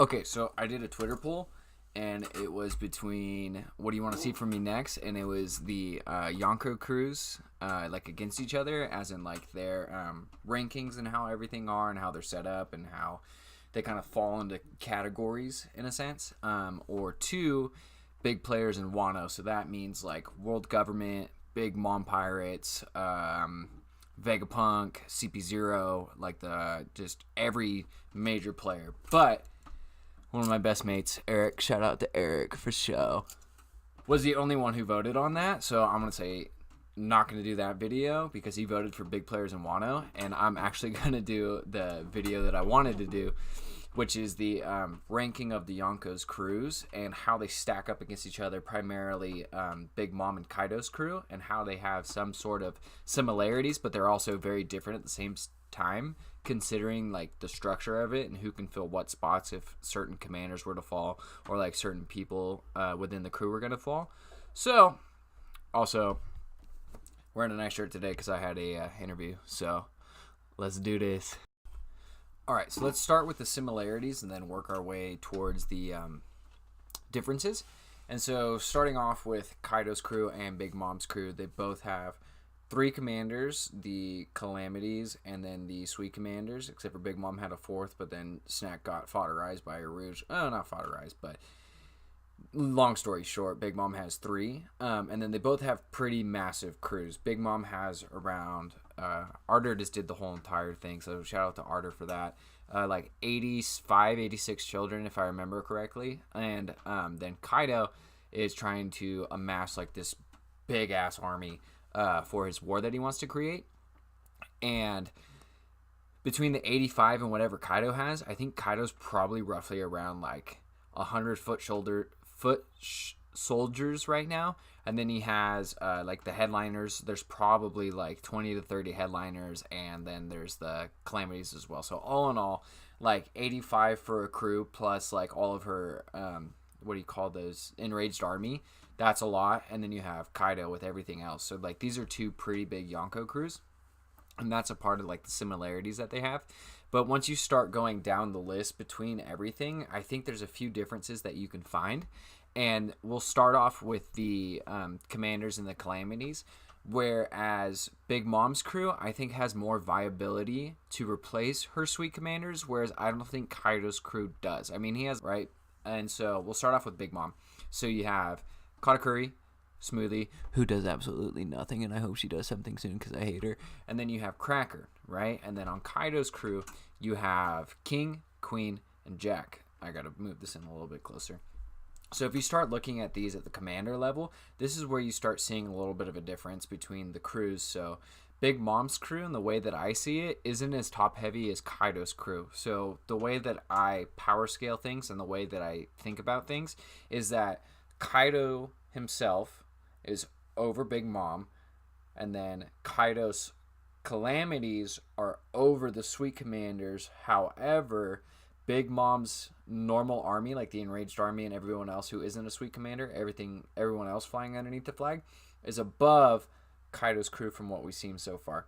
Okay, so I did a Twitter poll, and it was between what do you want to see from me next, and it was the Yonko crews like against each other, as in like their rankings and how everything are and how they're set up and how they kind of fall into categories in a sense, or two big players in Wano. So that means like world government, big mom pirates, Vegapunk, CP0, like the just every major player, but one of my best mates, Eric, shout out to Eric for show, was the only one who voted on that. So I'm going to say not going to do that video because he voted for big players in Wano. And I'm actually going to do the video that I wanted to do, which is the ranking of the Yonko's crews and how they stack up against each other, primarily Big Mom and Kaido's crew, and how they have some sort of similarities, but they're also very different at the same time, considering like the structure of it and who can fill what spots if certain commanders were to fall or like certain people within the crew were going to fall. So also wearing a nice shirt today because I had a interview, so let's do this. All right, so let's start with the similarities and then work our way towards the differences. And so starting off with Kaido's crew and Big Mom's crew, they both have three commanders, the Calamities, and then the Sweet Commanders, except for Big Mom had a fourth, but then Snack got fodderized by Rouge. Oh, not fodderized, but long story short, Big Mom has three. And then they both have pretty massive crews. Big Mom has around, Ardor just did the whole entire thing, so shout out to Ardor for that. Like 85, 86 children, if I remember correctly. And then Kaido is trying to amass like this big-ass army for his war that he wants to create. And between the 85 and whatever Kaido has, I think Kaido's probably roughly around like 100 soldiers right now. And then he has like the headliners. There's probably like 20 to 30 headliners, and then there's the Calamities as well. So all in all, like 85 for a crew plus like all of her what do you call those, enraged army. That's a lot. And then you have Kaido with everything else. So like these are two pretty big Yonko crews, and that's a part of like the similarities that they have. But once you start going down the list between everything, I think there's a few differences that you can find. And we'll start off with the commanders and the Calamities, whereas Big Mom's crew, I think, has more viability to replace her Sweet Commanders, whereas I don't think Kaido's crew does. I mean, he has, right? And so we'll start off with Big Mom. So you have Katakuri, Smoothie, who does absolutely nothing, and I hope she does something soon because I hate her. And then you have Cracker, right? And then on Kaido's crew, you have King, Queen, and Jack. I gotta move this in a little bit closer. So if you start looking at these at the commander level, this is where you start seeing a little bit of a difference between the crews. So Big Mom's crew, and the way that I see it, isn't as top heavy as Kaido's crew. So the way that I power scale things and the way that I think about things is that Kaido himself is over Big Mom, and then Kaido's Calamities are over the Sweet Commanders. However, Big Mom's normal army, like the enraged army and everyone else who isn't a Sweet Commander, everyone else flying underneath the flag, is above Kaido's crew from what we've seen so far.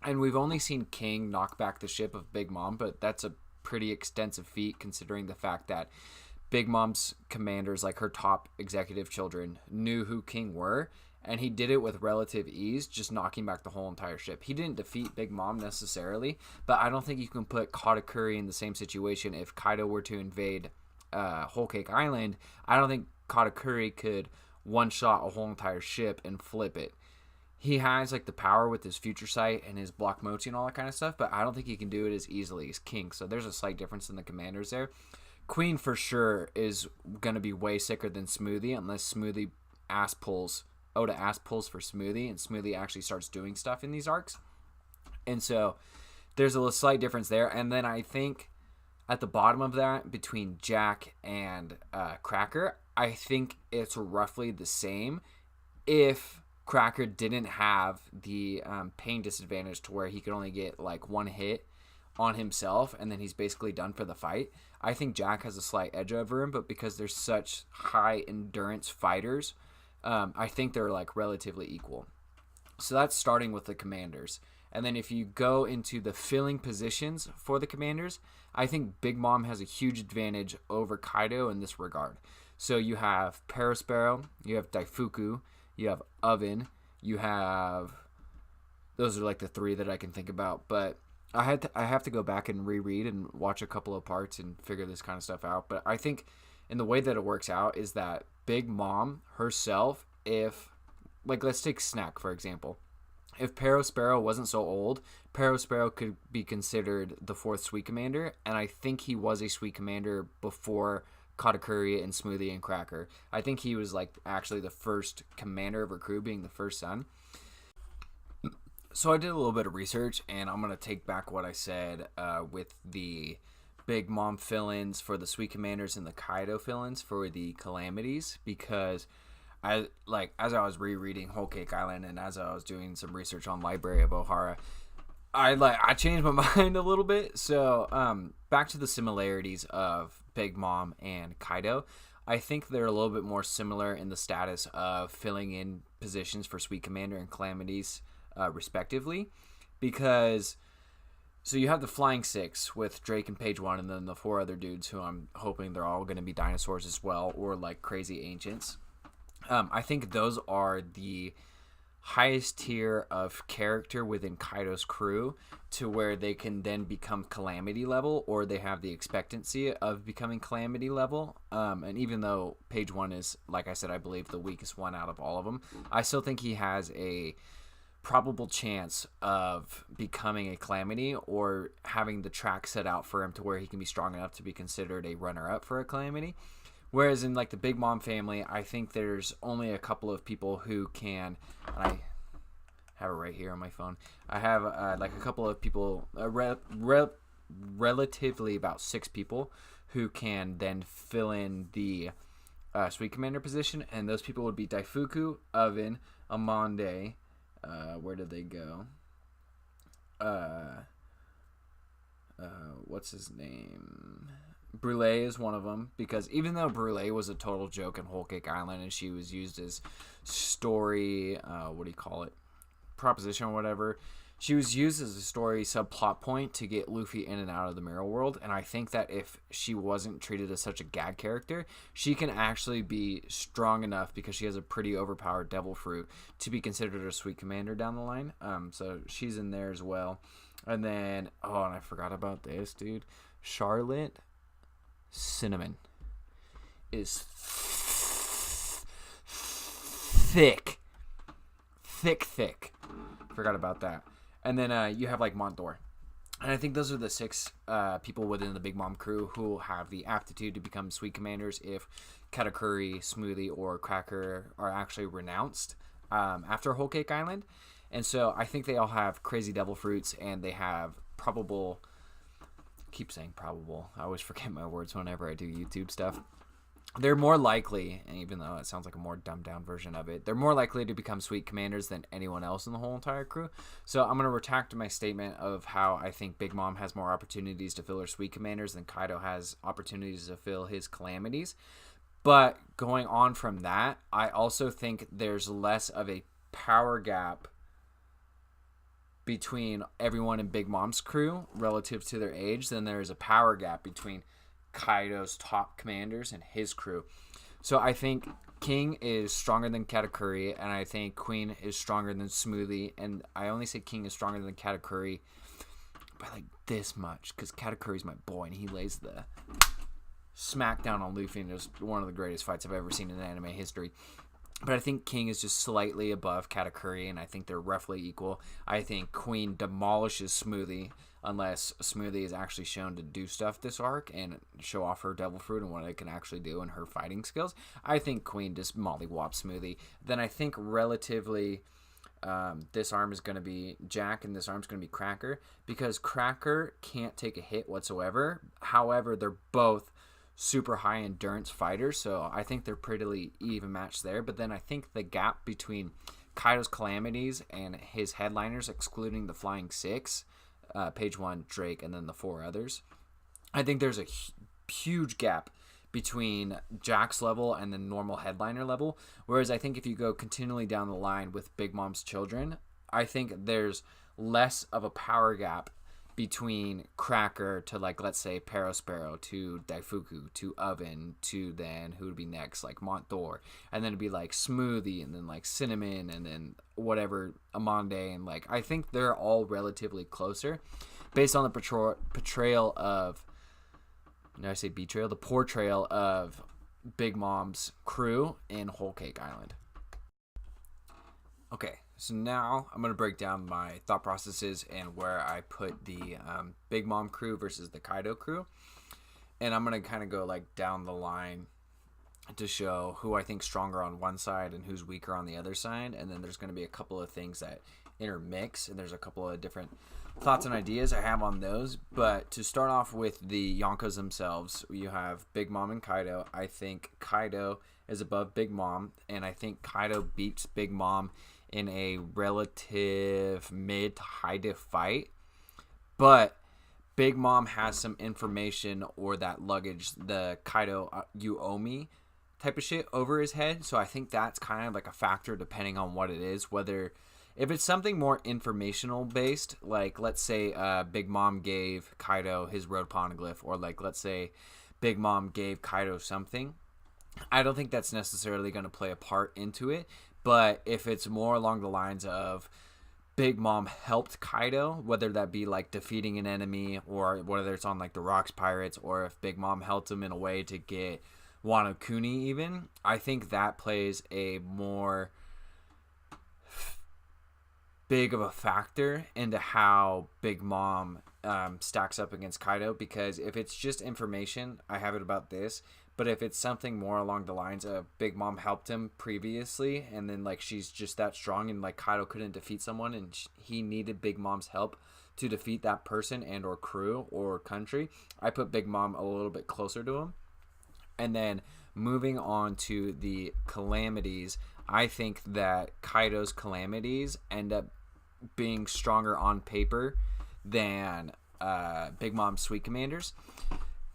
And we've only seen King knock back the ship of Big Mom, but that's a pretty extensive feat considering the fact that Big Mom's commanders, like her top executive children, knew who King were, and he did it with relative ease, just knocking back the whole entire ship. He didn't defeat Big Mom necessarily, but I don't think you can put Katakuri in the same situation. If Kaido were to invade Whole Cake Island, I don't think Katakuri could one-shot a whole entire ship and flip it. He has like the power with his future sight and his block mochi and all that kind of stuff, but I don't think he can do it as easily as King. So there's a slight difference in the commanders there. Queen for sure is going to be way sicker than Smoothie unless Smoothie Oda ass pulls for Smoothie and Smoothie actually starts doing stuff in these arcs. And so there's a slight difference there. And then I think at the bottom of that, between Jack and Cracker, I think it's roughly the same if Cracker didn't have the pain disadvantage to where he could only get like one hit on himself and then he's basically done for the fight. I think Jack has a slight edge over him, but because there's such high endurance fighters, I think they're like relatively equal. So that's starting with the commanders. And then if you go into the filling positions for the commanders, I think Big Mom has a huge advantage over Kaido in this regard. So you have Perospero, you have Daifuku, you have Oven, you have... Those are like the three that I can think about. But I have to go back and reread and watch a couple of parts and figure this kind of stuff out. But I think in the way that it works out is that Big Mom herself, if... Like, let's take Snack, for example. If Perospero wasn't so old, Perospero could be considered the fourth Sweet Commander, and I think he was a Sweet Commander before Katakuri and Smoothie and Cracker. I think he was, like, actually the first commander of a crew, being the first son. So I did a little bit of research, and I'm going to take back what I said with the Big Mom fill-ins for the Sweet Commanders and the Kaido fill-ins for the Calamities, because... as I was rereading Whole Cake Island and as I was doing some research on Library of Ohara, I changed my mind a little bit. So back to the similarities of Big Mom and Kaido. I think they're a little bit more similar in the status of filling in positions for Sweet Commander and Calamities respectively, because so you have the Flying Six with Drake and Page One, and then the four other dudes who I'm hoping they're all going to be dinosaurs as well, or like crazy ancients. I think those are the highest tier of character within Kaido's crew, to where they can then become Calamity level, or they have the expectancy of becoming Calamity level. And even though Page One is, like I said, I believe the weakest one out of all of them, I still think he has a probable chance of becoming a Calamity, or having the track set out for him to where he can be strong enough to be considered a runner-up for a Calamity. Whereas in like the Big Mom family, I think there's only a couple of people who can. And I have it right here on my phone. I have like a couple of people, relatively about 6 people, who can then fill in the Sweet Commander position, and those people would be Daifuku, Oven, Amande. Where did they go? What's his name? Brûlée is one of them, because even though Brûlée was a total joke in Whole Cake Island and she was used as story, proposition or whatever, she was used as a story subplot point to get Luffy in and out of the Mirror World, and I think that if she wasn't treated as such a gag character, she can actually be strong enough, because she has a pretty overpowered Devil Fruit, to be considered a Sweet Commander down the line. So she's in there as well. And then, and I forgot about this, dude. Charlotte Cinnamon is thick. Forgot about that. And then you have like Montdor. And I think those are the 6 people within the Big Mom crew who have the aptitude to become Sweet Commanders if Katakuri, Smoothie, or Cracker are actually renounced after Whole Cake Island. And so I think they all have crazy Devil Fruits, and they have probable... keep saying probable. I always forget my words whenever I do YouTube stuff. They're more likely, even though it sounds like a more dumbed down version of it, they're more likely to become Sweet Commanders than anyone else in the whole entire crew. So I'm going to retract my statement of how I think Big Mom has more opportunities to fill her Sweet Commanders than Kaido has opportunities to fill his Calamities. But going on from that, I also think there's less of a power gap between everyone in Big Mom's crew relative to their age than there is a power gap between Kaido's top commanders and his crew. So I think King is stronger than Katakuri, and I think Queen is stronger than Smoothie, and I only say King is stronger than Katakuri by like this much, because Katakuri's my boy, and he lays the smackdown on Luffy, and it was one of the greatest fights I've ever seen in anime history. But I think King is just slightly above Katakuri, and I think they're roughly equal. I think Queen demolishes Smoothie, unless Smoothie is actually shown to do stuff this arc and show off her Devil Fruit and what it can actually do and her fighting skills. I think Queen just mollywops Smoothie. Then I think relatively this arm is going to be Jack, and this arm is going to be Cracker, because Cracker can't take a hit whatsoever. However, they're both super high endurance fighters, so I think they're pretty even matched there. But then I think the gap between Kaido's Calamities and his headliners, excluding the Flying Six, Page One, Drake, and then the 4 others, I think there's a huge gap between Jack's level and the normal headliner level. Whereas I think if you go continually down the line with Big Mom's children, I think there's less of a power gap between Cracker to, like, let's say Perospero to Daifuku to Oven to then who would be next, like Montdor, and then it'd be like Smoothie and then like Cinnamon and then whatever Amande, and like I think they're all relatively closer based on the portrayal of, did I say betrayal? The portrayal of Big Mom's crew in Whole Cake Island. Okay, so now I'm going to break down my thought processes and where I put the Big Mom crew versus the Kaido crew. And I'm going to kind of go like down the line to show who I think stronger on one side and who's weaker on the other side. And then there's going to be a couple of things that intermix, and there's a couple of different thoughts and ideas I have on those. But to start off with the Yonkos themselves, you have Big Mom and Kaido. I think Kaido is above Big Mom, and I think Kaido beats Big Mom in a relative mid to high diff fight. But Big Mom has some information or that luggage, the Kaido you owe me type of shit over his head. So I think that's kind of like a factor depending on what it is. Whether if it's something more informational based, like let's say Big Mom gave Kaido his road poneglyph, or like let's say Big Mom gave Kaido something, I don't think that's necessarily going to play a part into it. But if it's more along the lines of Big Mom helped Kaido, whether that be like defeating an enemy or whether it's on like the Rocks Pirates, or if Big Mom helped him in a way to get Wano Kuni even, I think that plays a more big of a factor into how Big Mom stacks up against Kaido. Because if it's just information, I have it about this. But if it's something more along the lines of Big Mom helped him previously, and then like she's just that strong, and like Kaido couldn't defeat someone, and he needed Big Mom's help to defeat that person and or crew or country, I put Big Mom a little bit closer to him. And then moving on to the calamities, I think that Kaido's calamities end up being stronger on paper than Big Mom's Sweet Commanders.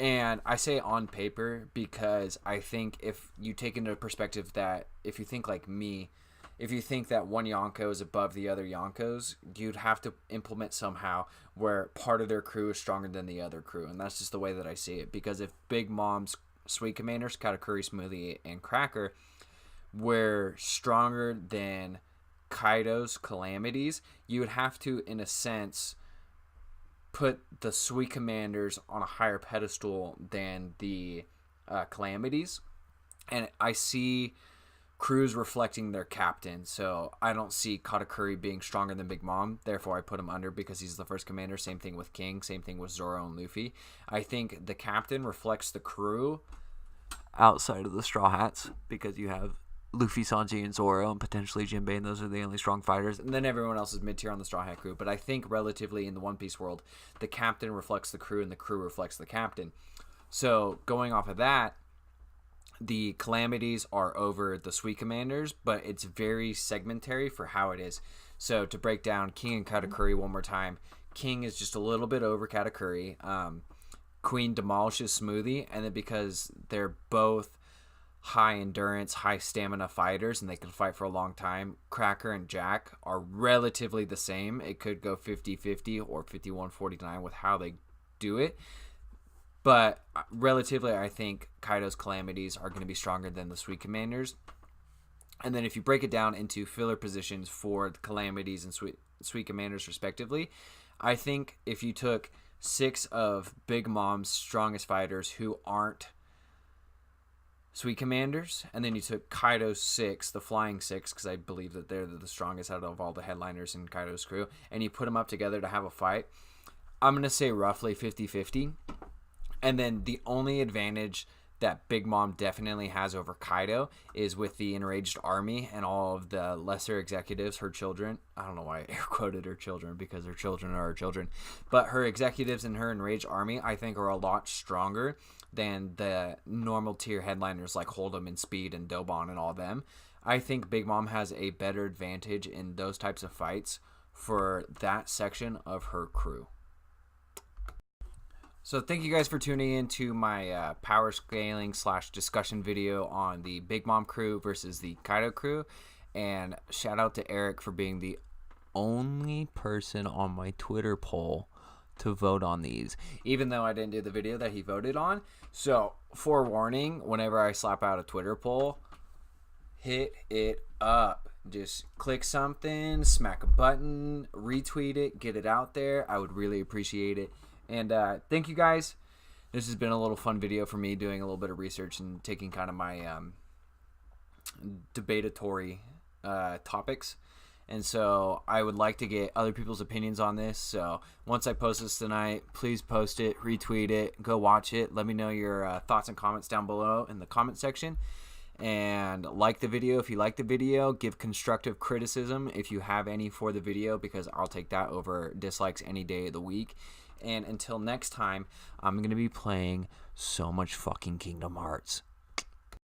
And I say on paper because I think if you take into perspective that if you think like me, if you think that one Yonko is above the other Yonkos, you'd have to implement somehow where part of their crew is stronger than the other crew. And that's just the way that I see it. Because if Big Mom's Sweet Commanders, Katakuri, Smoothie, and Cracker were stronger than Kaido's calamities, you would have to, in a sense, put the Sweet Commanders on a higher pedestal than the calamities. And I see crews reflecting their captain, so I don't see Katakuri being stronger than Big Mom, therefore I put him under because he's the first commander. Same thing with King, same thing with Zoro and Luffy. I think the captain reflects the crew outside of the Straw Hats, because you have Luffy, Sanji, and Zoro, and potentially Jinbei, and those are the only strong fighters. And then everyone else is mid-tier on the Straw Hat crew. But I think relatively in the One Piece world, the captain reflects the crew, and the crew reflects the captain. So going off of that, the calamities are over the Sweet Commanders, but it's very segmentary for how it is. So to break down King and Katakuri one more time, King is just a little bit over Katakuri. Queen demolishes Smoothie, and then because they're both high endurance, high stamina fighters, and they can fight for a long time, Cracker and Jack are relatively the same. It could go 50-50 or 51-49 with how they do it. But relatively, I think Kaido's calamities are going to be stronger than the Sweet Commanders. And then if you break it down into filler positions for the calamities and Sweet Commanders respectively, I think if you took 6 of Big Mom's strongest fighters who aren't Sweet Commanders, and then you took Kaido's 6, the Flying 6, because I believe that they're the strongest out of all the headliners in Kaido's crew, and you put them up together to have a fight, I'm going to say roughly 50-50. And then the only advantage that Big Mom definitely has over Kaido is with the enraged army and all of the lesser executives, her children. I don't know why I air quoted her children, because her children are her children. But her executives and her enraged army, I think, are a lot stronger than the normal tier headliners like Hold'em and Speed and Dobon and all of them. I think Big Mom has a better advantage in those types of fights for that section of her crew. So thank you guys for tuning in to my power scaling / discussion video on the Big Mom crew versus the Kaido crew. And shout out to Eric for being the only person on my Twitter poll to vote on these, even though I didn't do the video that he voted on. So, forewarning, whenever I slap out a Twitter poll, hit it up. Just click something, smack a button, retweet it, get it out there. I would really appreciate it. And thank you guys. This has been a little fun video for me, doing a little bit of research and taking kind of my debatatory topics. And so I would like to get other people's opinions on this. So once I post this tonight, please post it, retweet it, go watch it. Let me know your thoughts and comments down below in the comment section. And like the video if you like the video. Give constructive criticism if you have any for the video, because I'll take that over dislikes any day of the week. And until next time, I'm going to be playing so much fucking Kingdom Hearts.